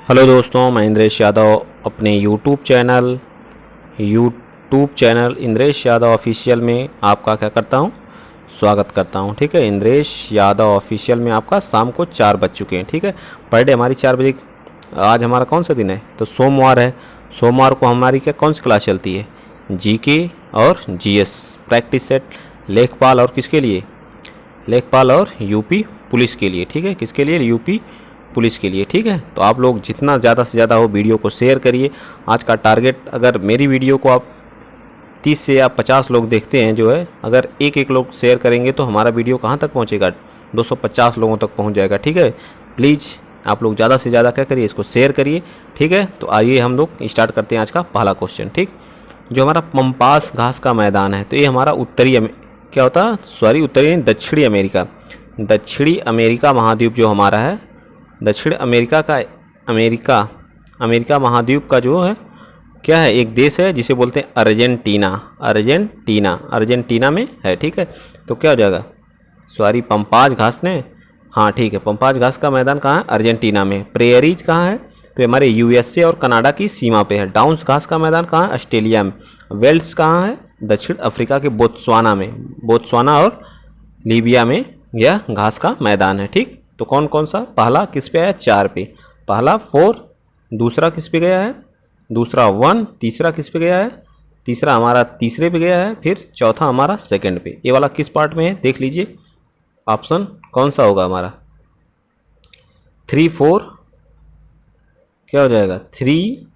Hello दोस्तों, मैं इंद्रेश यादव अपने YouTube channel Indresh Yadav official में आपका क्या करता हूं, स्वागत करता हूं। ठीक है, इंद्रेश यादव ऑफिशियल में आपका शाम को 4 बज चुके हैं। ठीक है, पर डे हमारी 4 बजे। आज हमारा कौन सा दिन है? तो सोमवार है। सोमवार को हमारी क्या कौन सी क्लास चलती है? जीके और जीएस प्रैक्टिस सेट, लेखपाल और किसके लिए? लेखपाल और यूपी पुलिस के लिए। ठीक है, किसके लिए? यूपी पुलिस के लिए। ठीक है, तो आप लोग जितना ज़्यादा से ज़्यादा हो वीडियो को शेयर करिए। आज का टारगेट, अगर मेरी वीडियो को आप 30 से या 50 लोग देखते हैं जो है, अगर एक एक लोग शेयर करेंगे तो हमारा वीडियो कहाँ तक पहुँचेगा? 250 लोगों तक पहुँच जाएगा। ठीक है, प्लीज़ आप लोग ज़्यादा से ज़्यादा क्या करिए, इसको शेयर करिए। ठीक है, तो आइए हम लोग स्टार्ट करते हैं आज का पहला क्वेश्चन। ठीक, जो हमारा पंपास घास का मैदान है, तो ये हमारा क्या होता है? सॉरी, उत्तरी नहीं, दक्षिणी अमेरिका। दक्षिणी अमेरिका महाद्वीप जो हमारा है, दक्षिण अमेरिका का अमेरिका महाद्वीप का जो है क्या है, एक देश है जिसे बोलते हैं अर्जेंटीना। अर्जेंटीना में है। ठीक है, तो क्या हो जाएगा? सॉरी, पंपास घास ने, हाँ ठीक है, पंपास घास का मैदान कहाँ है? अर्जेंटीना में। प्रेयरीज कहाँ है? तो हमारे यूएसए और कनाडा की सीमा पे है। डाउन्स घास का मैदान कहाँ है? ऑस्ट्रेलिया में। वेल्स कहाँ है? दक्षिण अफ्रीका के बोत्सवाना में। बोत्सवाना और लीबिया में यह घास का मैदान है। ठीक, तो कौन कौन सा? पहला किस पे आया? 4 पे। पहला 4, दूसरा किस पे गया है? दूसरा 1, तीसरा किस पे गया है? तीसरा हमारा तीसरे पे गया है, फिर चौथा हमारा सेकंड पे। ये वाला किस पार्ट में है देख लीजिए, ऑप्शन कौन सा होगा हमारा? 3, 4 क्या हो जाएगा? 3,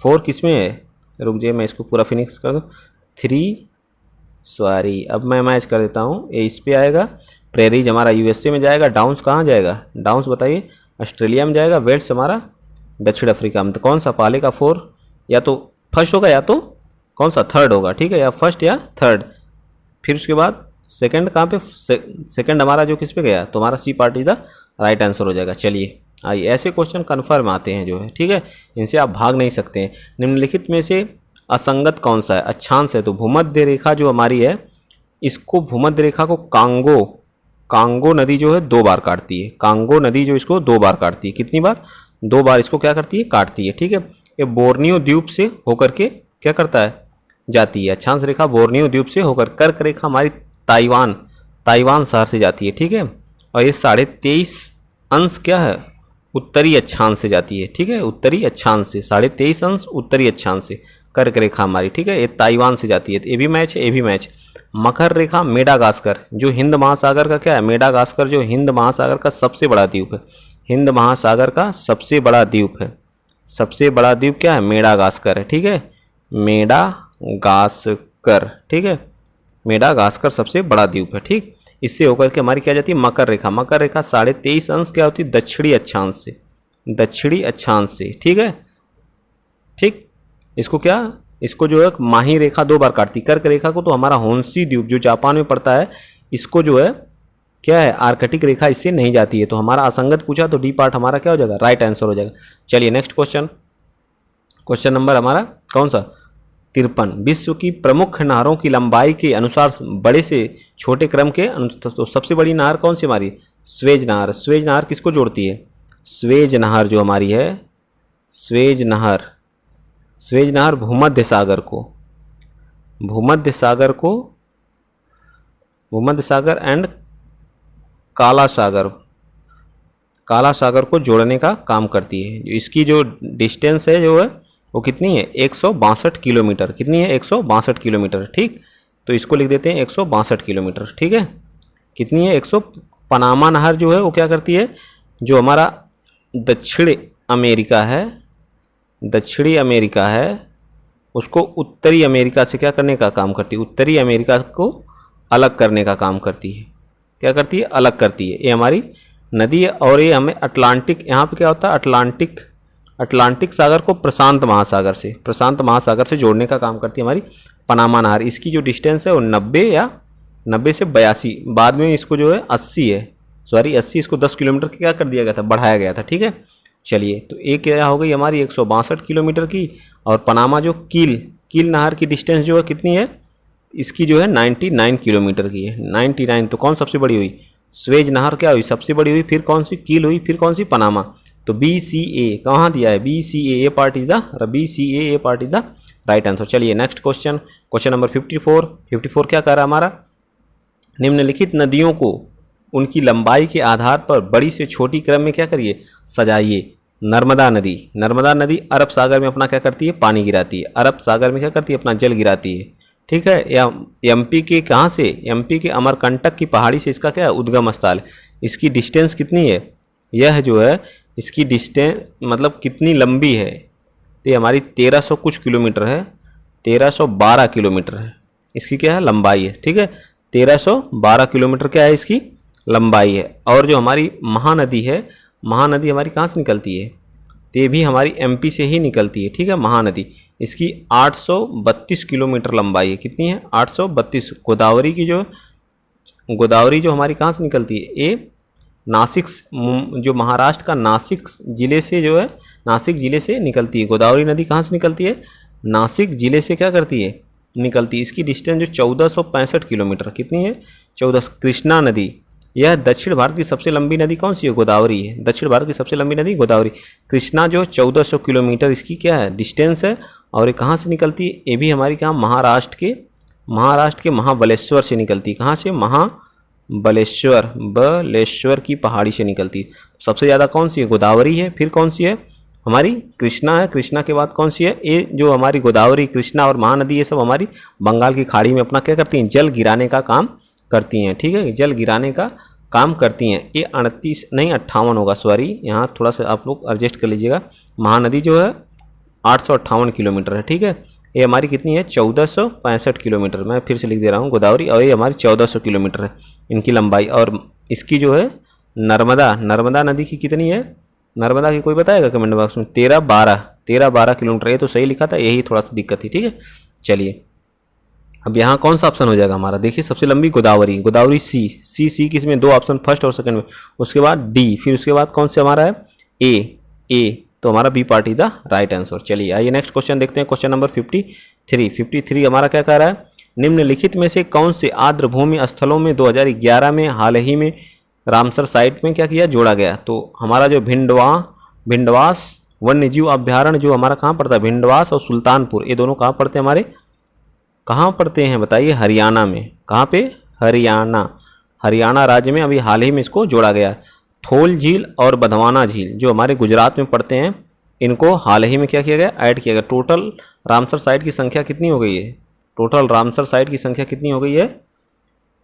4 किस में है? रुक जाइए, मैं इसको पूरा फिनिश कर दूँ। 3, सॉरी, अब मैं मैच कर देता हूँ। ये इस पे आएगा। प्रेरीज हमारा यूएसए में जाएगा। डाउन्स कहाँ जाएगा? डाउन्स बताइए, ऑस्ट्रेलिया में जाएगा। वेल्स हमारा दक्षिण अफ्रीका में। तो कौन सा पहले का 4 या तो फर्स्ट होगा या तो कौन सा थर्ड होगा? ठीक है, या फर्स्ट या थर्ड। फिर उसके बाद सेकंड कहाँ पे? सेकंड हमारा जो किस पे गया? तो हमारा C part is the right answer हो जाएगा। चलिए आइए, ऐसे क्वेश्चन कन्फर्म आते हैं जो है। ठीक है, इनसे आप भाग नहीं सकते हैं। निम्नलिखित में से असंगत कौन सा है? अक्षांश है। तो भूमध्य रेखा जो हमारी है, इसको भूमध्य रेखा को कांगो नदी जो है 2 बार काटती है। कांगो नदी जो इसको 2 बार काटती है। कितनी बार? 2 बार इसको क्या करती है? काटती है। ठीक है, ये बोर्नियो द्वीप से होकर के क्या करता है? जाती है। अक्षांश रेखा बोर्नियो द्वीप से होकर, कर्क रेखा हमारी ताइवान शहर से जाती है। ठीक है, और ये 23.5 अंश क्या है? उत्तरी अक्षांश से जाती है। ठीक है, उत्तरी अक्षांश से 23.5 अंश उत्तरी अक्षांश से कर्क रेखा हमारी। ठीक है, ये ताइवान से जाती है। तो ये भी मैच है, ये भी मैच। मकर रेखा मेडागास्कर जो हिंद महासागर का क्या है? मेडागास्कर जो हिंद महासागर का सबसे बड़ा द्वीप है। हिंद महासागर का सबसे बड़ा द्वीप है। सबसे बड़ा द्वीप क्या है? मेडागास्कर है। ठीक है, मेडागास्कर। ठीक है, मेडागास्कर सबसे बड़ा द्वीप है। ठीक, इससे होकर के हमारी क्या जाती है? मकर रेखा। मकर रेखा 23.5 अंश क्या होती है? दक्षिणी अक्षांश से। दक्षिणी अक्षांश से। ठीक है, ठीक, इसको क्या, इसको जो है माही रेखा 2 बार काटती। कर्क रेखा को तो हमारा होन्शी द्वीप जो जापान में पड़ता है, इसको जो है क्या है? आर्कटिक रेखा इससे नहीं जाती है। तो हमारा असंगत पूछा तो डी पार्ट हमारा क्या हो जाएगा? राइट आंसर हो जाएगा। चलिए नेक्स्ट क्वेश्चन। क्वेश्चन नंबर हमारा कौन सा? 53। विश्व की प्रमुख नहरों की लंबाई के अनुसार बड़े से छोटे क्रम के तो सबसे बड़ी नहर कौन सी हमारी? स्वेज नहर। स्वेज नहर किसको जोड़ती है? स्वेज नहर जो हमारी है, स्वेज नहर भूमध्य सागर एंड काला सागर को जोड़ने का काम करती है। इसकी जो डिस्टेंस है जो है वो कितनी है? 162 किलोमीटर। कितनी है? 162 किलोमीटर। ठीक, तो इसको लिख देते हैं 162 किलोमीटर। ठीक है, कितनी है? 100। पनामा नहर जो है वो क्या करती है? जो हमारा दक्षिणी अमेरिका है उसको उत्तरी अमेरिका से क्या करने का काम करती है? उत्तरी अमेरिका को अलग करने का काम करती है। क्या करती है? अलग करती है। ये हमारी नदी है। और ये हमें अटलांटिक, यहाँ पे क्या होता है? अटलांटिक सागर को प्रशांत महासागर से जोड़ने का काम करती है हमारी पनामा नहर। इसकी जो डिस्टेंस है वो 90 से 82, बाद में इसको जो है 80 है। सॉरी 80, इसको 10 किलोमीटर क्या कर दिया गया था? बढ़ाया गया था। ठीक है, चलिए, तो एक क्या हो गई हमारी 162 किलोमीटर की। और पनामा जो कील नहर की डिस्टेंस जो है कितनी है? इसकी जो है 99 किलोमीटर की है। 99, तो कौन सबसे बड़ी हुई? स्वेज नहर क्या हुई? सबसे बड़ी हुई। फिर कौन सी? कील हुई। फिर कौन सी? पनामा। तो BCA कहाँ दिया है, BCA, part is the BCA part is the right answer. चलिए नेक्स्ट क्वेश्चन, क्वेश्चन नंबर 54 क्या कह रहा है हमारा, निम्नलिखित नदियों को उनकी लंबाई के आधार पर बड़ी से छोटी क्रम में क्या करिए, सजाइए। नर्मदा नदी अरब सागर में अपना क्या करती है, पानी गिराती है। अरब सागर में क्या करती है, अपना जल गिराती है, ठीक है। या एमपी के कहाँ से, एमपी के अमरकंटक की पहाड़ी से इसका क्या है, उद्गम स्थल है। इसकी डिस्टेंस कितनी है, यह जो है इसकी डिस्टेंस मतलब कितनी लंबी है, तो ये हमारी 1300 कुछ किलोमीटर है, 1312 किलोमीटर है इसकी क्या है, लंबाई है, ठीक है। 1312 किलोमीटर क्या है इसकी लंबाई है। और जो हमारी महानदी है, महानदी हमारी कहाँ से निकलती है, तो ये भी हमारी एमपी से ही निकलती है, ठीक है। महानदी इसकी 832 किलोमीटर लंबाई है, कितनी है, 832। गोदावरी जो हमारी कहाँ से निकलती है, ये नासिक, जो महाराष्ट्र का नासिक ज़िले से जो है, नासिक ज़िले से निकलती है। गोदावरी नदी कहाँ से निकलती है, नासिक ज़िले से क्या करती है, निकलती है। इसकी डिस्टेंस जो 1465 किलोमीटर, कितनी है, 14। कृष्णा नदी, यह दक्षिण भारत की सबसे लंबी नदी कौन सी है, गोदावरी है। दक्षिण भारत की सबसे लंबी नदी गोदावरी। कृष्णा जो 1400 किलोमीटर इसकी क्या है, डिस्टेंस है। और ये कहाँ से निकलती है, ये भी हमारी कहाँ, महाराष्ट्र के महाबलेश्वर से निकलती है। कहाँ से, बलेश्वर की पहाड़ी से निकलती है। सबसे ज़्यादा कौन सी है, गोदावरी है। फिर कौन सी है, हमारी कृष्णा है। कृष्णा के बाद कौन सी है, ये जो हमारी गोदावरी, कृष्णा और महानदी, ये सब हमारी बंगाल की खाड़ी में अपना क्या करती हैं, जल गिराने का काम करती हैं, ठीक है। जल गिराने का काम करती हैं। ये 38 नहीं 58 होगा, सॉरी, यहाँ थोड़ा सा आप लोग एडजस्ट कर लीजिएगा। महानदी जो है 858 किलोमीटर है, ठीक है। ये हमारी कितनी है, 1465 किलोमीटर। मैं फिर से लिख दे रहा हूँ गोदावरी, और ये हमारी 1400 किलोमीटर है इनकी लंबाई। और इसकी जो है नर्मदा नदी की कितनी है, नर्मदा की कोई बताएगा कमेंट बॉक्स में, 1312 किलोमीटर। ये तो सही लिखा था, यही थोड़ा सा दिक्कत थी, ठीक है। चलिए अब यहाँ कौन सा ऑप्शन हो जाएगा हमारा, देखिए सबसे लंबी गोदावरी सी किसमें, दो ऑप्शन फर्स्ट और सेकंड में। उसके बाद डी, फिर उसके बाद कौन से हमारा है, ए, तो हमारा B part is the right answer. चलिए आइए नेक्स्ट क्वेश्चन देखते हैं, क्वेश्चन नंबर 53 हमारा क्या कह रहा है, निम्नलिखित में से कौन से आर्द्र भूमि स्थलों में 2011 में हाल ही में रामसर साइट में क्या किया, जोड़ा गया। तो हमारा जो भिंडवास वन्यजीव अभ्यारण्य जो हमारा कहाँ पड़ता है, भिंडवास और सुल्तानपुर, ये दोनों कहाँ पड़ते हैं हमारे, कहाँ पड़ते हैं बताइए, हरियाणा में। कहाँ पे, हरियाणा राज्य में अभी हाल ही में इसको जोड़ा गया। थोल झील और बधवाना झील जो हमारे गुजरात में पड़ते हैं, इनको हाल ही में क्या किया गया, ऐड किया गया। टोटल रामसर साइट की संख्या कितनी हो गई है, टोटल रामसर साइट की संख्या कितनी हो गई है,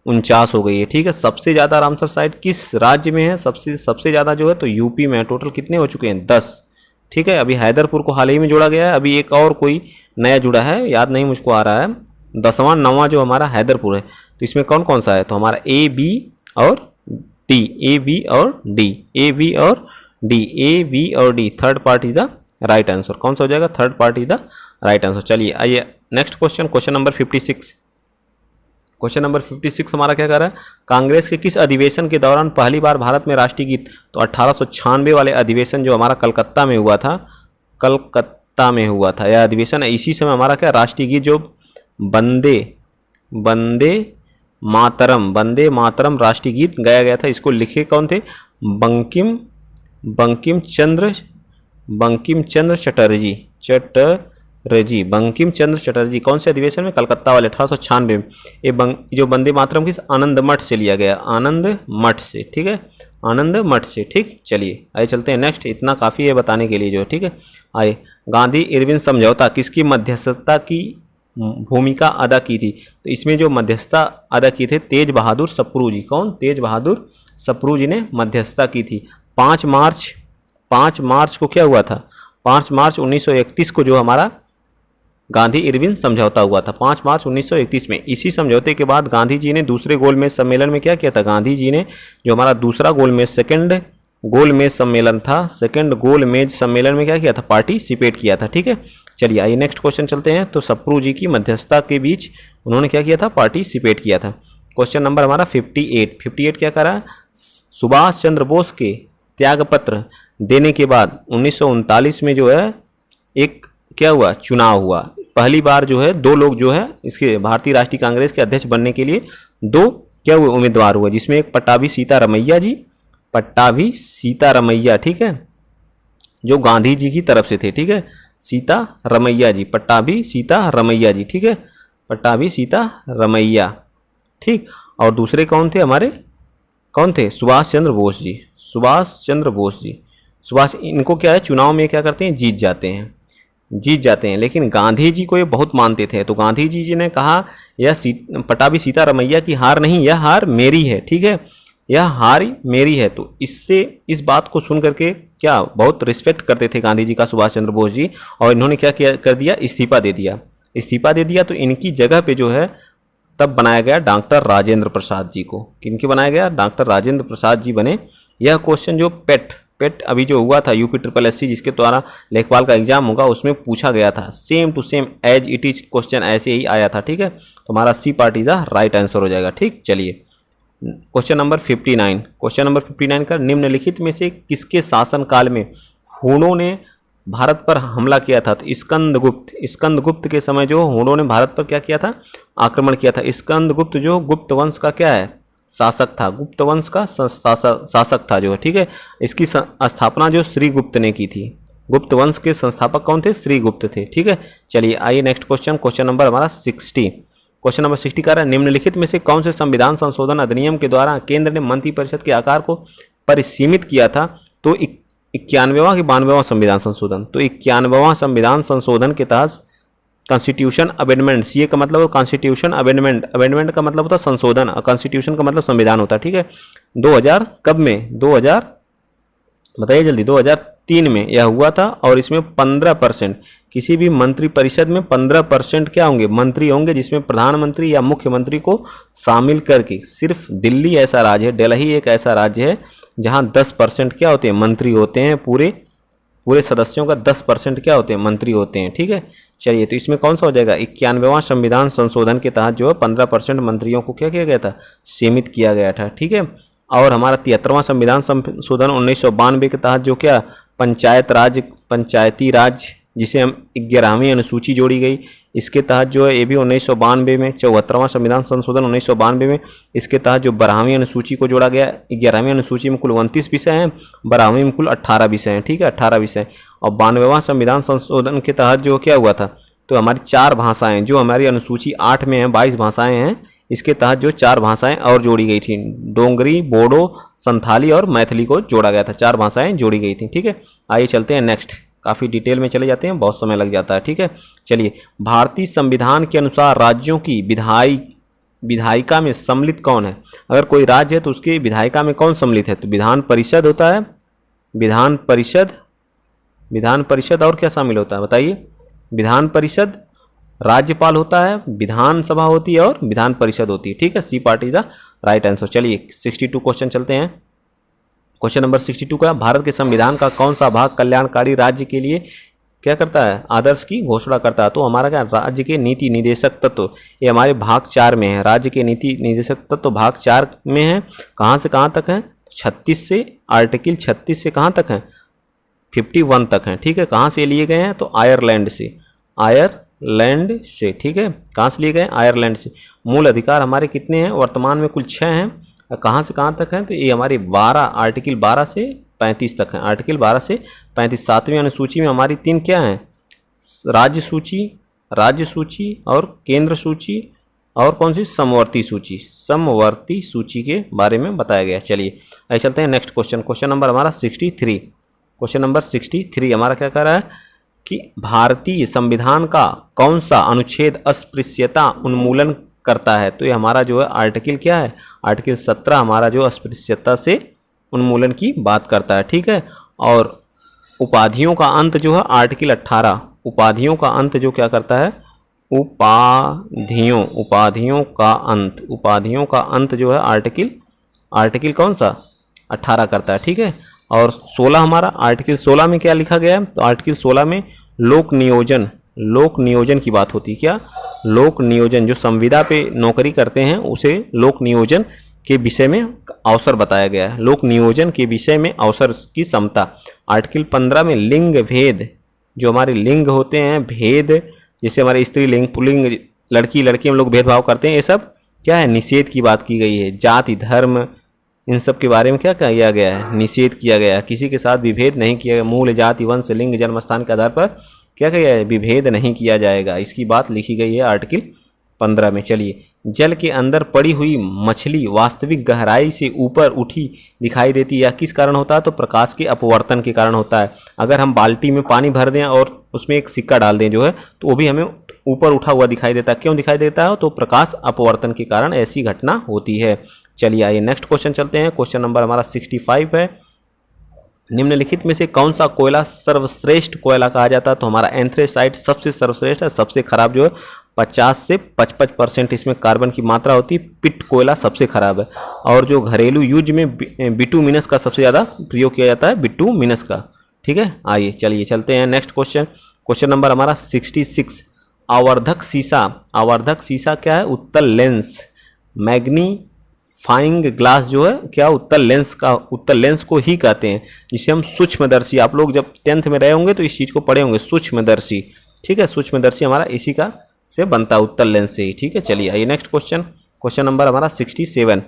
49 हो गई है, ठीक है। सबसे ज़्यादा रामसर साइट किस राज्य में है, सबसे ज़्यादा जो है तो यूपी में है। टोटल कितने हो चुके हैं, 10, ठीक है। अभी हैदरपुर को हाल ही में जोड़ा गया है, अभी एक और कोई नया जुड़ा है, याद नहीं मुझको आ रहा है। 10वां 9वां जो हमारा हैदरपुर है, तो इसमें कौन कौन सा है, तो हमारा ए बी और D, third part is the right answer. कौन सा हो जाएगा, third part is the right answer. चलिए आइए नेक्स्ट क्वेश्चन, क्वेश्चन नंबर 56 हमारा क्या कर रहा है, कांग्रेस के किस अधिवेशन के दौरान पहली बार भारत में राष्ट्रीय गीत, तो 1896 वाले अधिवेशन जो हमारा कलकत्ता में हुआ था, यह अधिवेशन है। इसी समय हमारा क्या राष्ट्रीय गीत जो वंदे मातरम राष्ट्रीय गीत गाया गया था, इसको लिखे कौन थे, बंकिम चंद्र चटर्जी। कौन से अधिवेशन में, कलकत्ता वाले 1896 में। ये जो वंदे मातरम किस, आनंद मठ से लिया गया, आनंद मठ से, ठीक है, आनंद मठ से, ठीक। चलिए आइए चलते हैं नेक्स्ट, इतना काफ़ी है बताने के लिए जो, ठीक है। आइए, गांधी इरविन समझौता किसकी मध्यस्थता की भूमिका अदा की थी, तो इसमें जो मध्यस्थता अदा की थे तेज बहादुर सप्रू जी। कौन, तेज बहादुर सप्रू जी ने मध्यस्थता की थी। 5 मार्च को क्या हुआ था, 5 मार्च 1931 को जो हमारा गांधी इरविन समझौता हुआ था, 5 मार्च 1931 में। इसी समझौते के बाद गांधी जी ने दूसरे गोलमेज सम्मेलन में क्या किया था, गांधी जी ने जो हमारा दूसरा गोलमेज, सेकंड गोलमेज सम्मेलन था, सेकंड गोलमेज सम्मेलन में क्या किया था, पार्टिसिपेट किया था, ठीक है। चलिए आइए नेक्स्ट क्वेश्चन चलते हैं। तो सप्रू जी की मध्यस्थता के बीच उन्होंने क्या किया था, पार्टिसिपेट किया था। क्वेश्चन नंबर हमारा 58 क्या करा, सुभाष चंद्र बोस के त्यागपत्र देने के बाद 1939 में जो है एक क्या हुआ, चुनाव हुआ। पहली बार जो है 2 लोग जो है इसके भारतीय राष्ट्रीय कांग्रेस के अध्यक्ष बनने के लिए 2 क्या हुए उम्मीदवार हुए, जिसमें एक पट्टाभी सीतारमैया, ठीक है, जो गांधी जी की तरफ से थे, ठीक है। सीता रमैया जी, पट्टाभी सीता रमैया जी, ठीक है, पट्टाभी सीता रमैया, ठीक। और दूसरे कौन थे हमारे, कौन थे, सुभाष चंद्र बोस जी, सुभाष चंद्र बोस जी। सुभाष, इनको क्या है, चुनाव में क्या करते हैं, जीत जाते हैं, जीत जाते हैं। लेकिन गांधी जी को ये बहुत मानते थे, तो गांधी जी ने कहा यह पट्टाभी सीता रमैया की हार नहीं, यह हार मेरी है, ठीक है, यह हार मेरी है। तो इससे इस बात को सुन करके क्या बहुत रिस्पेक्ट करते थे गांधी जी का सुभाष चंद्र बोस जी, और इन्होंने क्या किया, कर दिया, इस्तीफा दे दिया, इस्तीफा दे दिया। तो इनकी जगह पे जो है तब बनाया गया डॉक्टर राजेंद्र प्रसाद जी को। किनके बनाया गया, डॉक्टर राजेंद्र प्रसाद जी बने। यह क्वेश्चन जो पेट अभी जो हुआ था यूपी SSS जिसके द्वारा लेखपाल का एग्जाम होगा, उसमें पूछा गया था, same to same as it is question ऐसे ही आया था, ठीक है। तो हमारा C part is the right answer हो जाएगा, ठीक। चलिए क्वेश्चन नंबर 59, क्वेश्चन नंबर 59 का, निम्नलिखित में से किसके शासनकाल में हूणों ने भारत पर हमला किया था। तो स्कंदगुप्त के समय जो हूणों ने भारत पर क्या किया था, आक्रमण किया था। स्कंदगुप्त जो गुप्त वंश का क्या है, शासक था, गुप्त वंश का शासक था जो है, ठीक है। इसकी स्थापना जो श्रीगुप्त ने की थी, गुप्त वंश के संस्थापक कौन थे, श्रीगुप्त थे, ठीक है। चलिए आइए नेक्स्ट क्वेश्चन, क्वेश्चन नंबर हमारा 60, क्वेश्चन नंबर 60 का है, निम्नलिखित में से कौन से संविधान संशोधन अधिनियम के द्वारा केंद्र ने मंत्रिपरिषद के आकार को परिसीमित किया था। तो 91वां कि 92वां संविधान संशोधन, तो 91वां संविधान संशोधन के तहत कॉन्स्टिट्यूशन अमेंडमेंट, सीए का मतलब कॉन्स्टिट्यूशन अमेंडमेंट, अमेंडमेंट का मतलब होता है संशोधन, और कॉन्स्टिट्यूशन का मतलब संविधान होता है, ठीक है। 2000 कब में, 2000 बताइए जल्दी, 2003 में यह हुआ था। और इसमें 15% किसी भी मंत्रिपरिषद में 15% क्या होंगे, मंत्री होंगे, जिसमें प्रधानमंत्री या मुख्यमंत्री को शामिल करके। सिर्फ दिल्ली ऐसा राज्य है, दिल्ली एक ऐसा राज्य है जहां 10% क्या होते हैं, मंत्री होते हैं, पूरे सदस्यों का 10% क्या होते हैं, मंत्री होते हैं, ठीक है। चलिए तो इसमें कौन सा हो जाएगा, 91वां संविधान संशोधन के तहत जो है 15% मंत्रियों को क्या किया गया था, सीमित किया गया था, ठीक है। और हमारा 73वां संविधान संशोधन 1992 के तहत जो क्या पंचायती राज जिसे हम 11वीं अनुसूची जोड़ी गई, इसके तहत जो है ये भी 1992 में, 74वां संविधान संशोधन 1992 में, इसके तहत जो 12वीं अनुसूची को जोड़ा गया। 11वीं अनुसूची में कुल 29 विषय हैं, 12वीं में कुल 18 विषय हैं, ठीक है, 18 विषय। और 92वां संविधान संशोधन के तहत जो क्या हुआ था, तो हमारी 4 भाषाएं जो हमारी अनुसूची 8 में हैं, 22 भाषाएं हैं, इसके तहत जो 4 भाषाएं और जोड़ी गई थी, डोंगरी, बोडो, संथाली और मैथिली को जोड़ा गया था, 4 भाषाएं जोड़ी गई थी, ठीक है। आइए चलते हैं नेक्स्ट, काफ़ी डिटेल में चले जाते हैं, बहुत समय लग जाता है, ठीक है। चलिए, भारतीय संविधान के अनुसार राज्यों की विधायिका में सम्मिलित कौन है। अगर कोई राज्य है तो उसकी विधायिका में कौन सम्मिलित है, तो विधान परिषद होता है, विधान परिषद और क्या शामिल होता है बताइए, विधान परिषद, राज्यपाल होता है, विधानसभा होती है और विधान परिषद होती है, ठीक है। C part is the right answer. चलिए 62 क्वेश्चन चलते हैं। क्वेश्चन नंबर 62 का, भारत के संविधान का कौन सा भाग कल्याणकारी राज्य के लिए क्या करता है, आदर्श की घोषणा करता है। तो हमारा क्या, राज्य के नीति निदेशक तत्व, ये हमारे भाग 4 में है, राज्य के नीति निदेशक तत्व भाग 4 में है। कहाँ से कहाँ तक है, 36 से, आर्टिकल 36 से कहाँ तक है, 51 तक है, ठीक है। कहाँ से लिए गए हैं, तो आयरलैंड से, ठीक है। कहाँ से लिए गए, आयरलैंड से। मूल अधिकार हमारे कितने हैं, वर्तमान में कुल 6 हैं। कहाँ से कहाँ तक हैं, तो ये हमारी 12, आर्टिकल 12 से 35 तक हैं, आर्टिकल 12 से 35। 7वीं अनुसूची में हमारी 3 क्या हैं, राज्य सूची और केंद्र सूची और कौन सी, समवर्ती सूची के बारे में बताया गया। चलिए आइए चलते हैं नेक्स्ट क्वेश्चन, क्वेश्चन नंबर हमारा 63। क्वेश्चन नंबर 63 हमारा क्या कह रहा है कि भारतीय संविधान का कौन सा अनुच्छेद अस्पृश्यता उन्मूलन करता है। तो ये हमारा जो है आर्टिकल क्या है, आर्टिकल 17 हमारा जो अस्पृश्यता से उन्मूलन की बात करता है, ठीक है। और उपाधियों का अंत जो है आर्टिकल 18, उपाधियों का अंत जो क्या करता है, उपाधियों का अंत जो है आर्टिकल कौन सा, 18 करता है, ठीक है। और 16 हमारा, आर्टिकल 16 में क्या लिखा गया है, तो आर्टिकल 16 में लोक नियोजन की बात होती है। क्या, लोक नियोजन, जो संविदा पे नौकरी करते हैं उसे लोक नियोजन के विषय में अवसर बताया गया है, लोक नियोजन के विषय में अवसर की समता। आर्टिकल 15 में लिंग भेद, जो हमारे लिंग होते हैं, भेद जैसे हमारे स्त्रीलिंग, पुल्लिंग, लड़की हम लोग भेदभाव करते हैं, ये सब क्या है, निषेध की बात की गई है। जाति धर्म इन सब के बारे में क्या किया गया है, निषेध किया गया है। किसी के साथ विभेद नहीं किया गया, मूल, जाति, वंश, लिंग, जन्म स्थान के आधार पर क्या किया है, विभेद नहीं किया जाएगा। इसकी बात लिखी गई है आर्टिकल 15 में। चलिए, जल के अंदर पड़ी हुई मछली वास्तविक गहराई से ऊपर उठी दिखाई देती है, या किस कारण होता है, तो प्रकाश के अपवर्तन के कारण होता है। अगर हम बाल्टी में पानी भर दें और उसमें एक सिक्का डाल दें जो है, तो वो भी हमें ऊपर उठा हुआ दिखाई देता है। क्यों दिखाई देता है, तो प्रकाश अपवर्तन के कारण ऐसी घटना होती है। चलिए आइए नेक्स्ट क्वेश्चन चलते हैं। क्वेश्चन नंबर हमारा 65 है। निम्नलिखित में से कौन सा कोयला सर्वश्रेष्ठ कोयला कहा जाता है, तो हमारा एंथ्रेसाइट सबसे सर्वश्रेष्ठ है। सबसे खराब जो है 50 से 55% इसमें कार्बन की मात्रा होती है। पिट कोयला सबसे खराब है। और जो घरेलू यूज में बिटुमिनस का सबसे ज़्यादा प्रयोग किया जाता है, बिटुमिनस का। ठीक है, आइए चलिए चलते हैं नेक्स्ट क्वेश्चन। क्वेश्चन नंबर हमारा 66। आवर्धक शीशा, आवर्धक शीशा क्या है, उत्तल लेंस। मैग्नीफाइंग ग्लास जो है क्या, उत्तल लेंस का, उत्तल लेंस को ही कहते हैं, जिसे हम सूक्ष्मदर्शी, आप लोग जब 10th में रहे होंगे तो इस चीज़ को पढ़े होंगे, सूक्ष्मदर्शी। ठीक है, सूक्ष्मदर्शी हमारा इसी का से बनता है, उत्तल लेंस से ही। ठीक है, चलिए आइए नेक्स्ट क्वेश्चन। क्वेश्चन नंबर हमारा 67।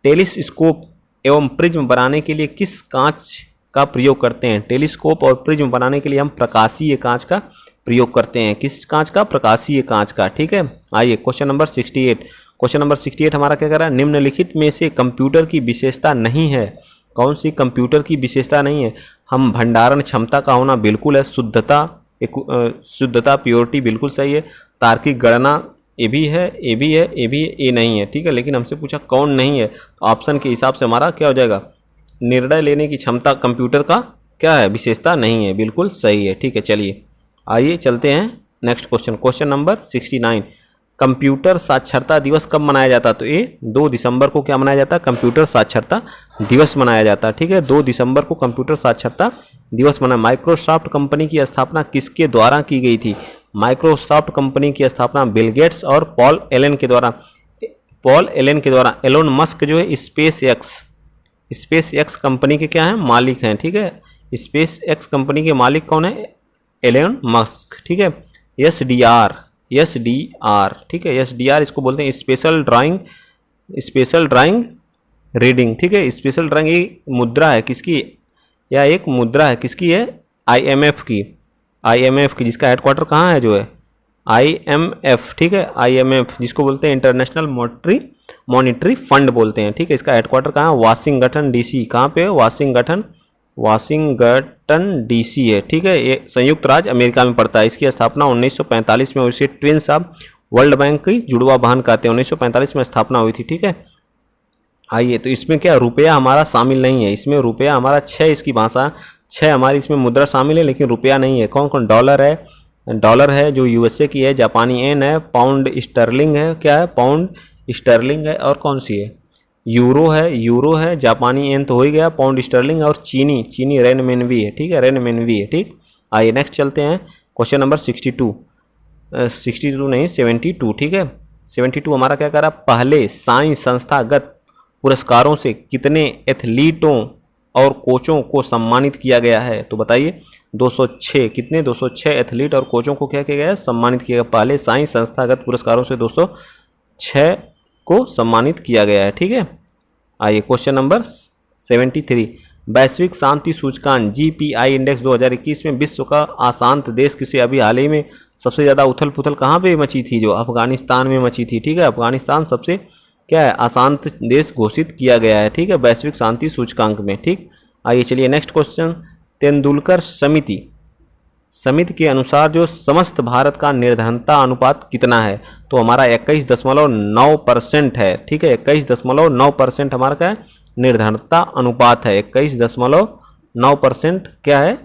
टेलीस्कोप एवं प्रिज्म बनाने के लिए किस कांच का प्रयोग करते हैं। टेलीस्कोप और प्रिज्म बनाने के लिए हम प्रकाशीय कांच का प्रयोग करते हैं। किस कांच का, प्रकाशीय कांच का। ठीक है, आइए क्वेश्चन नंबर 68। क्वेश्चन नंबर 68 हमारा क्या कर रहा है, निम्नलिखित में से कंप्यूटर की विशेषता नहीं है। कौन सी कंप्यूटर की विशेषता नहीं है, हम भंडारण क्षमता का होना बिल्कुल है। शुद्धता, शुद्धता प्योरिटी बिल्कुल सही है। तार्किक गणना ये भी है, ये भी है, ये भी है, ये नहीं है। ठीक है, लेकिन हमसे पूछा कौन नहीं है, तो ऑप्शन के हिसाब से हमारा क्या हो जाएगा, निर्णय लेने की क्षमता कंप्यूटर का क्या है, विशेषता नहीं है, बिल्कुल सही है। ठीक है, चलिए आइए चलते हैं next question. Question number 69। Computer साक्षरता दिवस कब मनाया जाता है, तो ये 2 दिसंबर को क्या मनाया जाता है, कंप्यूटर साक्षरता दिवस मनाया जाता है। ठीक है, 2 दिसंबर को कंप्यूटर साक्षरता दिवस मनाया। माइक्रोसॉफ्ट कंपनी की स्थापना किसके द्वारा की गई थी। माइक्रोसॉफ्ट कंपनी की स्थापना बिल गेट्स और पॉल एलन के द्वारा। पॉल एलन के द्वारा। एलोन मस्क जो है स्पेस एक्स कंपनी के क्या हैं, मालिक हैं। ठीक है, स्पेस एक्स कंपनी के मालिक कौन है, एलोन मस्क। ठीक है, SDR, ठीक है, SDR इसको बोलते हैं स्पेशल ड्राइंग रीडिंग। ठीक है, स्पेशल ड्राइंग ये मुद्रा है किसकी, या एक मुद्रा है किसकी है, IMF की, जिसका हेडक्वार्टर कहाँ है, जो है IMF। ठीक है, IMF जिसको बोलते हैं इंटरनेशनल मॉनिटरी फंड बोलते हैं। ठीक है, इसका हेडक्वार्टर कहाँ है, वाशिंगटन DC। कहाँ पे है, वाशिंगटन DC है। ठीक है, ये संयुक्त राज्य अमेरिका में पड़ता है। इसकी स्थापना 1945 में हुई। इसे ट्विन्स ऑफ वर्ल्ड बैंक की जुड़वा बहन कहते हैं। 1945 में स्थापना हुई थी। ठीक है, आइए तो इसमें क्या रुपया हमारा शामिल नहीं है, इसमें रुपया हमारा 6 इसकी भाषा 6 हमारी इसमें मुद्रा शामिल है, लेकिन रुपया नहीं है। कौन कौन, डॉलर है जो USA की है, जापानी येन है, पाउंड स्टर्लिंग है, क्या है, पाउंड स्टर्लिंग है, और कौन सी है, यूरो है, जापानी येन तो हो ही गया, पाउंड स्टर्लिंग, और चीनी रेनमिनवी है। ठीक है, रेनमिनवी है। ठीक, आइए नेक्स्ट चलते हैं। क्वेश्चन नंबर 62 नहीं 72। ठीक है, 72 हमारा क्या कर रहा है, पहले साइंस संस्थागत पुरस्कारों से कितने एथलीटों और कोचों को सम्मानित किया गया है, तो बताइए 206। कितने, 206 एथलीट और कोचों को क्या किया गया है, सम्मानित किया गया। पहले साइंस संस्थागत पुरस्कारों से 206 को सम्मानित किया गया है। ठीक है, आइए क्वेश्चन नंबर 73। वैश्विक शांति सूचकांक GPI इंडेक्स 2021 में विश्व का अशांत देश किसे, अभी हाल ही में सबसे ज़्यादा उथल पुथल कहाँ पे मची थी, जो अफगानिस्तान में मची थी। ठीक है, अफगानिस्तान सबसे क्या है, अशांत देश घोषित किया गया है। ठीक है, वैश्विक शांति सूचकांक में। ठीक, आइए चलिए नेक्स्ट क्वेश्चन। तेंदुलकर समिति के अनुसार जो समस्त भारत का निर्धनता अनुपात कितना है, तो हमारा 21.9% है। ठीक है, 21.9% हमारा क्या है, निर्धनता अनुपात है। 21.9% क्या है,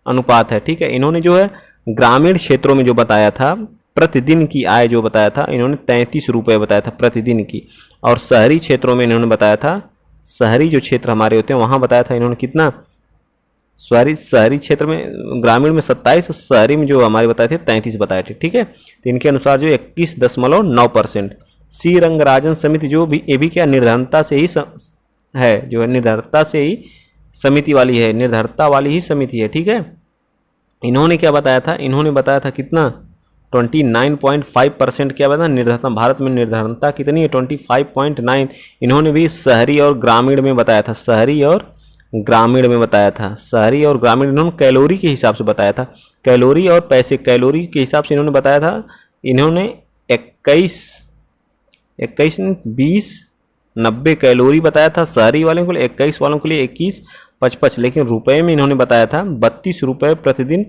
अनुपात है। ठीक है, इन्होंने जो है ग्रामीण क्षेत्रों में जो बताया था, प्रतिदिन की आय जो बताया था, इन्होंने 33 रुपये बताया था प्रतिदिन की। और शहरी क्षेत्रों में इन्होंने बताया था, शहरी जो क्षेत्र हमारे होते हैं वहाँ बताया था इन्होंने कितना, शहरी क्षेत्र में, ग्रामीण में 27, शहरी में जो हमारे बताए थे 33 बताए थे। ठीक है, तो इनके अनुसार जो 21.9%। सी रंगराजन समिति जो भी, ये भी क्या निर्धनता से ही है, जो है निर्धनता से ही समिति वाली है, निर्धनता वाली ही समिति है। ठीक है, इन्होंने क्या बताया था, इन्होंने बताया था कितना 29.5% क्या बताया निर्धनता, भारत में निर्धनता कितनी है 25.9। इन्होंने भी शहरी और ग्रामीण में बताया था, शहरी और ग्रामीण में बताया था, शहरी और ग्रामीण इन्होंने कैलोरी के हिसाब से बताया था, कैलोरी और पैसे, कैलोरी के हिसाब से इन्होंने बताया था। इन्होंने 21 20 90 कैलोरी बताया था शहरी वालों के लिए, 21 वालों के लिए 21 55, लेकिन रुपए में इन्होंने बताया था 32 रुपये प्रतिदिन,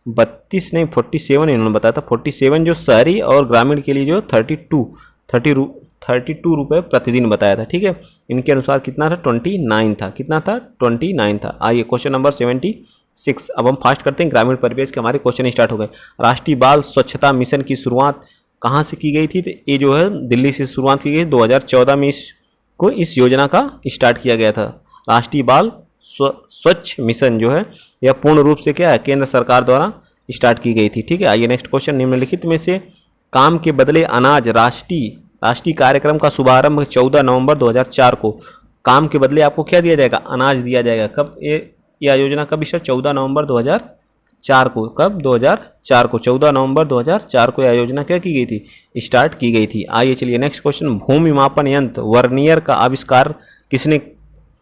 32 नहीं 47 इन्होंने बताया था, 47 जो शहरी और ग्रामीण के लिए जो 32 रुपये प्रतिदिन बताया था। ठीक है, इनके अनुसार कितना था 29 था, कितना था 29 था। आइए क्वेश्चन नंबर 76, अब हम फास्ट करते हैं, ग्रामीण परिवेश के हमारे क्वेश्चन स्टार्ट हो गए। राष्ट्रीय बाल स्वच्छता मिशन की शुरुआत कहाँ से की गई थी? तो ये जो है दिल्ली से शुरुआत की गई, 2014 में इसको इस योजना का स्टार्ट किया गया था। राष्ट्रीय बाल स्वच्छ मिशन जो है यह पूर्ण रूप से क्या है केंद्र सरकार द्वारा स्टार्ट की गई थी। ठीक है, आइए नेक्स्ट क्वेश्चन, निम्नलिखित में से काम के बदले अनाज राष्ट्रीय कार्यक्रम का शुभारंभ 14 नवंबर 2004 को, काम के बदले आपको क्या दिया जाएगा? अनाज दिया जाएगा। कब यह योजना कब स्टार्ट? 14 नवंबर 2004 को। कब? 2004 को, 14 नवंबर 2004 को यह योजना क्या की गई थी? स्टार्ट की गई थी। आइए चलिए नेक्स्ट क्वेश्चन, भूमि मापन यंत्र वर्नियर का आविष्कार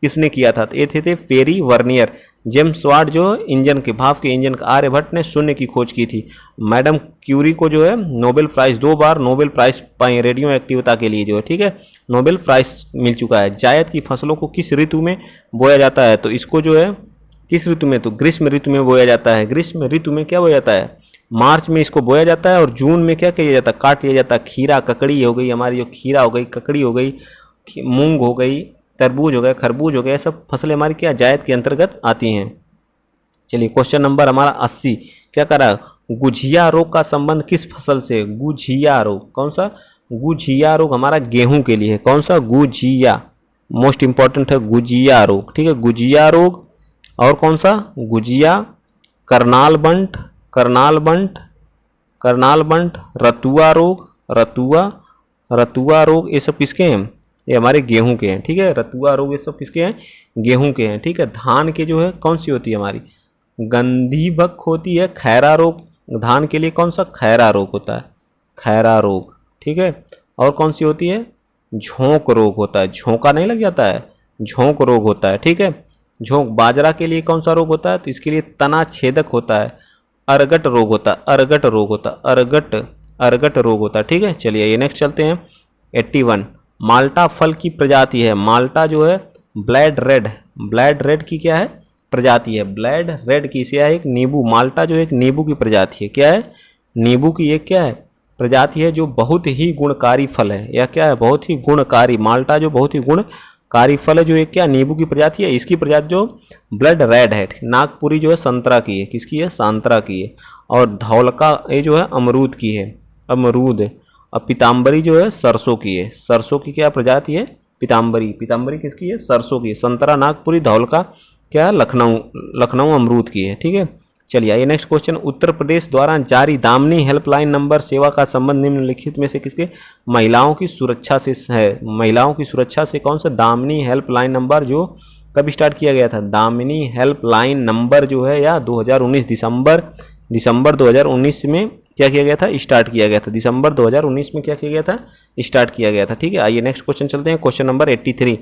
किसने किया था? तो ये थे फेरी वर्नियर। जेम्स वाट जो इंजन के भाप के इंजन का, आर्यभट्ट ने शून्य की खोज की थी। मैडम क्यूरी को जो है नोबेल प्राइज, 2 बार नोबेल प्राइज पाए रेडियो एक्टिविटी के लिए जो है, ठीक है, नोबेल प्राइज मिल चुका है। जायद की फसलों को किस ऋतु में बोया जाता है? तो इसको जो है किस ऋतु में? तो ग्रीष्म ऋतु में बोया जाता है। ग्रीष्म ऋतु में क्या बोया जाता है? मार्च में इसको बोया जाता है, और जून में क्या किया जाता है? काट लिया जाता है। खीरा ककड़ी हो गई हमारी, जो खीरा हो गई, ककड़ी हो गई, मूंग हो गई, तरबूज हो गया, खरबूज हो गया, सब फसलें हमारी क्या जायद के अंतर्गत आती हैं। चलिए क्वेश्चन नंबर हमारा 80 क्या कर रहा है? गुझिया रोग का संबंध किस फसल से? गुझिया रोग, कौन सा? गुझिया रोग हमारा गेहूं के लिए है। कौन सा? गुझिया, मोस्ट इंपॉर्टेंट है गुझिया रोग। ठीक है, गुझिया रोग, और कौन सा? गुझिया, करनाल बंट, रतुआ रोग, रतुआ रोग, ये सब किसके हैं? ये हमारे गेहूं के हैं। ठीक है, रतुआ रोग ये सब किसके हैं? गेहूं के हैं। ठीक है, धान के जो है कौन सी होती है हमारी? गंधीभक होती है। खैरा रोग धान के लिए कौन सा? खैरा रोग होता है, खैरा रोग। ठीक है, और कौन सी होती है? झोंक रोग होता है। झोंका नहीं लग जाता है, झोंक रोग होता है। ठीक है, झोंक। बाजरा के लिए कौन सा रोग होता है? तो इसके लिए तना छेदक होता है, अरगट रोग होता है, अरगट रोग होता है, अरगट रोग होता है। ठीक है, चलिए ये नेक्स्ट चलते हैं। 81 माल्टा फल की प्रजाति है। माल्टा जो है ब्लैड रेड की क्या है? प्रजाति है। ब्लैड रेड की से है एक नींबू। माल्टा जो एक नींबू की प्रजाति है। क्या है? नींबू की एक क्या है? प्रजाति है, जो बहुत ही गुणकारी फल है। या क्या है? बहुत ही गुणकारी। माल्टा जो बहुत ही गुणकारी फल है, जो एक क्या नींबू की प्रजाति है। इसकी प्रजाति जो ब्लड रेड है। नागपुरी जो है संतरा की है। किसकी है? संतरा की है। और धौलका ये जो है अमरूद की है, अमरूद। और पीताम्बरी जो है सरसों की है। सरसों की क्या प्रजाति है? पीताम्बरी किसकी है? सरसों की है। संतरा नागपुरी, धौलका क्या है? लखनऊ अमरूद की है। ठीक है, चलिए आइए नेक्स्ट क्वेश्चन। उत्तर प्रदेश द्वारा जारी दामिनी हेल्पलाइन नंबर सेवा का संबंध निम्नलिखित में से किसके? महिलाओं की सुरक्षा से है। महिलाओं की सुरक्षा से कौन सा? दामिनी हेल्पलाइन नंबर जो कब स्टार्ट किया गया था? दामिनी हेल्पलाइन नंबर जो है या 2019 दिसंबर 2019 में क्या किया गया था? स्टार्ट किया गया था। दिसंबर 2019 में क्या किया गया था? स्टार्ट किया गया था। ठीक है, आइए नेक्स्ट क्वेश्चन चलते हैं। क्वेश्चन नंबर 83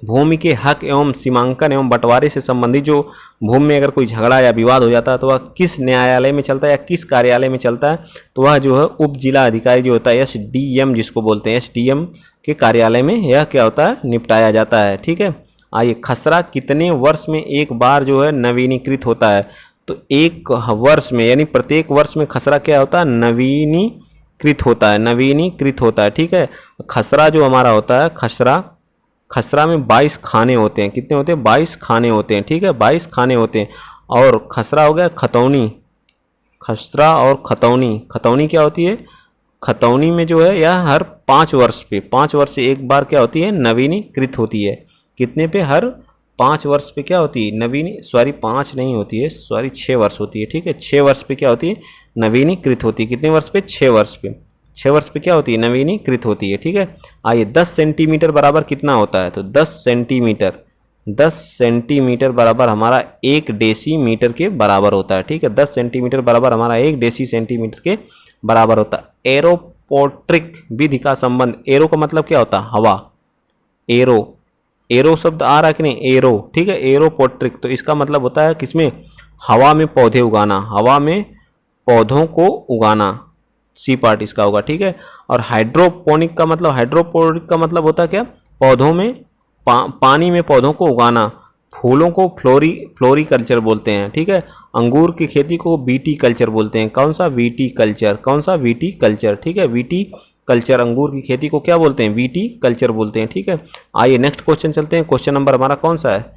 भूमि के हक एवं सीमांकन एवं बंटवारे से संबंधित जो भूमि में अगर कोई झगड़ा या विवाद हो जाता है तो वह किस न्यायालय में चलता है या किस कार्यालय में चलता है? तो वह जो है उप जिला अधिकारी जो होता है, SDM जिसको बोलते हैं, SDM के कार्यालय में यह क्या होता है? निपटाया जाता है। ठीक है, आइए खसरा कितने वर्ष में एक बार जो है नवीनीकृत होता है? तो एक वर्ष में, यानी प्रत्येक वर्ष में खसरा क्या होता है? नवीनीकृत होता है। ठीक है, खसरा जो हमारा होता है, खसरा में 22 खाने होते हैं। कितने होते हैं? 22 खाने होते हैं। ठीक है, 22 खाने होते हैं। और खसरा हो गया खतौनी, खसरा और खतौनी क्या होती है? खतौनी में जो है यह हर 5 वर्ष से एक बार क्या होती है? नवीनीकृत होती है। कितने पे? हर 5 वर्ष पे क्या होती है? 5 नहीं होती है, 6 वर्ष होती है। ठीक है, 6 वर्ष पे क्या होती है? नवीनीकृत होती है। कितने वर्ष पे? 6 वर्ष पे। 6 वर्ष पे क्या होती है? नवीनीकृत होती है। ठीक है, आइए 10 सेंटीमीटर बराबर कितना होता है? तो 10 सेंटीमीटर 10 सेंटीमीटर बराबर हमारा 1 डेसीमीटर के बराबर होता है। ठीक है, 10 सेंटीमीटर बराबर हमारा 1 डेसी सेंटीमीटर के बराबर होता है। एरोपोट्रिक विधि का संबंध, एरो का मतलब क्या होता है? हवा। एरो, एरो शब्द आ रहा है कि नहीं? एरो, ठीक है, एरोपोट्रिक, तो इसका मतलब होता है किसमें? हवा में पौधे उगाना, हवा में पौधों को उगाना, सी पार्ट इसका होगा। ठीक है, और हाइड्रोपोनिक का मतलब, हाइड्रोपोनिक का मतलब होता है क्या? पौधों में पानी में पौधों को उगाना। फूलों को फ्लोरीकल्चर बोलते हैं। ठीक है, अंगूर की खेती को वीटी कल्चर बोलते हैं। कौन सा? VT culture. कौन सा? VT culture. ठीक है, वीटी कल्चर, अंगूर की खेती को क्या बोलते हैं? वीटी कल्चर बोलते हैं। ठीक है, आइए नेक्स्ट क्वेश्चन चलते हैं। क्वेश्चन नंबर हमारा कौन सा है?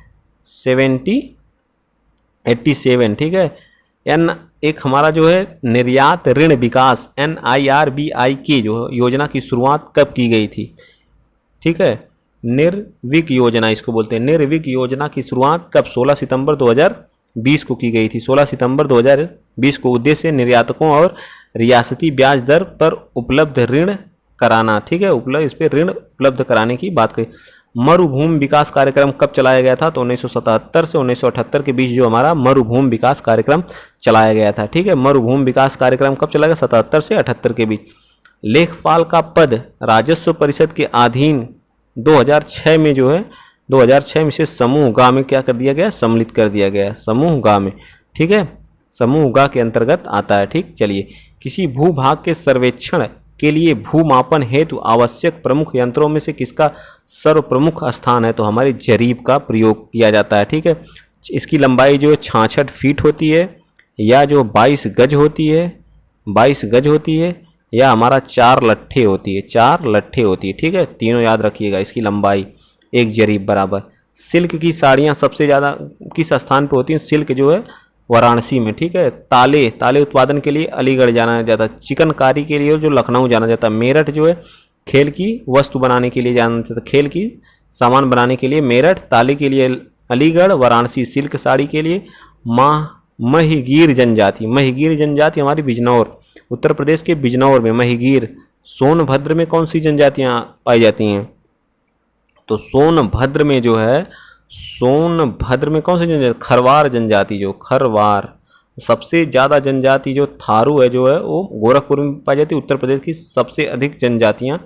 87। ठीक है, एन एक हमारा जो है निर्यात ऋण विकास NIRBI जो योजना की शुरुआत कब की गई थी? ठीक है, निर्विक योजना इसको बोलते हैं। निर्विक योजना की शुरुआत कब? 16 सितंबर 2020 को की गई थी। 16 सितंबर 2020 को। उद्देश्य निर्यातकों और रियासती ब्याज दर पर उपलब्ध ऋण कराना। ठीक है, इस पर ऋण उपलब्ध कराने की बात कही। मरुभूमि विकास कार्यक्रम कब चलाया गया था? तो 1977 से 1978 के बीच जो हमारा मरुभूमि विकास कार्यक्रम चलाया गया था। ठीक है, मरुभूमि विकास कार्यक्रम कब चलाया गया? 77 से 78 के बीच। लेखपाल का पद राजस्व परिषद के अधीन 2006 में जो है 2006 में से समूह ग में क्या कर दिया गया? सम्मिलित कर दिया गया, समूह ग में। ठीक है, समूह ग के अंतर्गत आता है। ठीक, चलिए, किसी भूभाग के सर्वेक्षण के लिए भूमापन हेतु आवश्यक प्रमुख यंत्रों में से किसका सर्वप्रमुख स्थान है? तो हमारे जरीब का प्रयोग किया जाता है। ठीक है, इसकी लंबाई जो है 66 फीट होती है, या जो 22 गज होती है, 22 गज होती है, या हमारा 4 लट्ठे होती है, 4 लट्ठे होती है। ठीक है, तीनों याद रखिएगा। इसकी लंबाई एक जरीब बराबर। सिल्क की साड़ियाँ सबसे ज़्यादा किस स्थान पे होती हैं? सिल्क जो है वाराणसी में। ठीक है, ताले उत्पादन के लिए अलीगढ़ जाना जाता है। चिकनकारी के लिए जो लखनऊ जाना जाता है। मेरठ जो है खेल की वस्तु बनाने के लिए जाना जाता है, खेल की सामान बनाने के लिए मेरठ, ताले के लिए अलीगढ़, वाराणसी सिल्क साड़ी के लिए। महिगीर जनजाति हमारी बिजनौर, उत्तर प्रदेश के बिजनौर में महिगीर। सोनभद्र में कौन सी जनजातियाँ पाई जाती हैं? तो सोनभद्र में जो है, सोनभद्र में कौन सी जनजाति? खरवार जनजाति। जो खरवार, सबसे ज़्यादा जनजाति जो थारू है जो है वो गोरखपुर में पाई जाती है। उत्तर प्रदेश की सबसे अधिक जनजातियाँ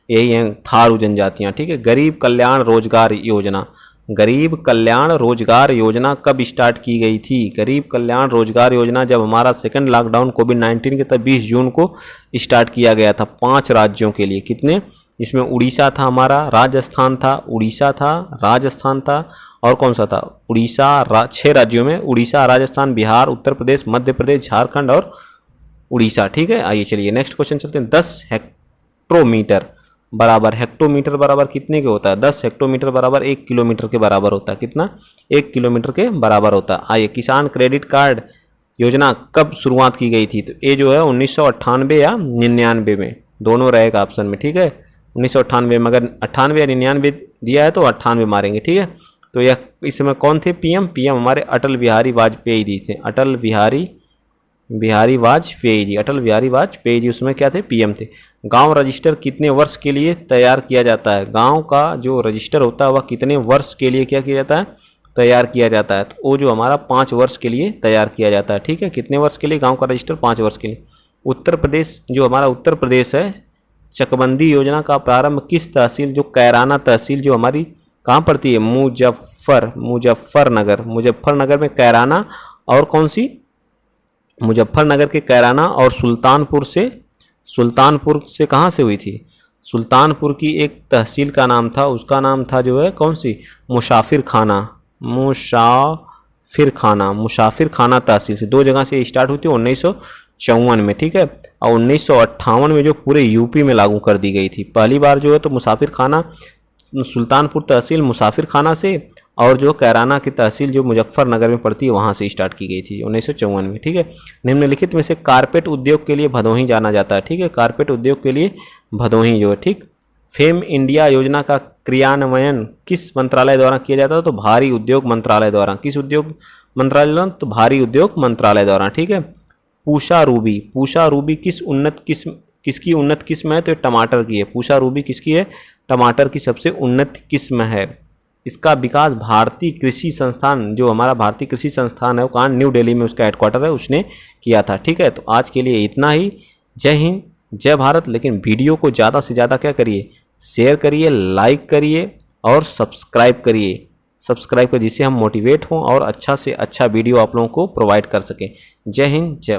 यही हैं, थारू जनजातियाँ। ठीक है, गरीब कल्याण रोजगार योजना, गरीब कल्याण रोजगार योजना कब स्टार्ट की गई थी? गरीब कल्याण रोजगार योजना जब हमारा सेकंड लॉकडाउन कोविड-19 के तब 20 जून को स्टार्ट किया गया था 5 राज्यों के लिए। कितने? इसमें उड़ीसा था हमारा, राजस्थान था, उड़ीसा था, राजस्थान था, और कौन सा था? उड़ीसा। 6 राज्यों में उड़ीसा, राजस्थान, बिहार, उत्तर प्रदेश, मध्य प्रदेश, झारखंड और उड़ीसा। ठीक है, आइए चलिए नेक्स्ट क्वेश्चन चलते हैं। 10 हेक्टोमीटर बराबर, हेक्टोमीटर बराबर कितने के होता है? 10 हेक्टोमीटर बराबर 1 किलोमीटर के बराबर होता है। कितना? 1 किलोमीटर के बराबर होता है। आइए, किसान क्रेडिट कार्ड योजना कब शुरुआत की गई थी? तो ये जो है 1998 या 99 में, दोनों रहेगा ऑप्शन में। ठीक है, 1998 में। अगर 98 या 99 दिया है तो 98 मारेंगे। ठीक है, तो यह इस समय कौन थे? पीएम हमारे अटल बिहारी वाजपेयी जी थे। अटल बिहारी वाजपेयी जी, अटल बिहारी वाजपेयी जी उसमें क्या थे? पीएम थे। गांव रजिस्टर कितने वर्ष के लिए तैयार किया जाता है? गांव का जो रजिस्टर होता है वह कितने वर्ष के लिए क्या किया जाता है? तैयार किया जाता है। तो वो जो हमारा 5 वर्ष के लिए तैयार किया जाता है। ठीक है, कितने वर्ष के लिए गाँव का रजिस्टर? 5 वर्ष के लिए। उत्तर प्रदेश जो हमारा उत्तर प्रदेश है, चकबंदी योजना का प्रारंभ किस तहसील, जो कैराना तहसील जो हमारी कहाँ पड़ती है? मुजफ्फरनगर में कैराना, और कौन सी? मुजफ्फरनगर के कैराना, और सुल्तानपुर से कहाँ से हुई थी? सुल्तानपुर की एक तहसील का नाम था, उसका नाम था जो है कौन सी? मुसाफिर खाना तहसील से 2 जगह से स्टार्ट हुई थी 1954 में। ठीक है, और 1958 में जो पूरे यूपी में लागू कर दी गई थी। पहली बार जो है तो मुसाफिर खाना सुल्तानपुर तहसील मुसाफिर खाना से, और जो कैराना की तहसील जो मुजफ्फरनगर में पड़ती है वहाँ से स्टार्ट की गई थी 1954 में। ठीक है, निम्नलिखित में से कारपेट उद्योग के लिए भदोही जाना जाता है। ठीक है, कारपेट उद्योग के लिए भदोही जो है। ठीक, फेम इंडिया योजना का क्रियान्वयन किस मंत्रालय द्वारा किया जाता है? तो भारी उद्योग मंत्रालय द्वारा। किस उद्योग मंत्रालय द्वारा? तो भारी उद्योग मंत्रालय द्वारा। ठीक है, पूषा रूबी किसकी उन्नत किस्म है? तो टमाटर की है। पूषा रूबी किसकी है? टमाटर की सबसे उन्नत किस्म है। इसका विकास भारतीय कृषि संस्थान, जो हमारा भारतीय कृषि संस्थान है वो कहाँ, न्यू दिल्ली में उसका हेडक्वार्टर है, उसने किया था। ठीक है, तो आज के लिए इतना ही। जय हिंद, जय भारत। लेकिन वीडियो को ज़्यादा से ज़्यादा क्या करिए, शेयर करिए, लाइक करिए और सब्सक्राइब करिए, जिससे हम मोटिवेट हों और अच्छा से अच्छा वीडियो आप लोगों को प्रोवाइड कर सकें। जय हिंद, जय भारत।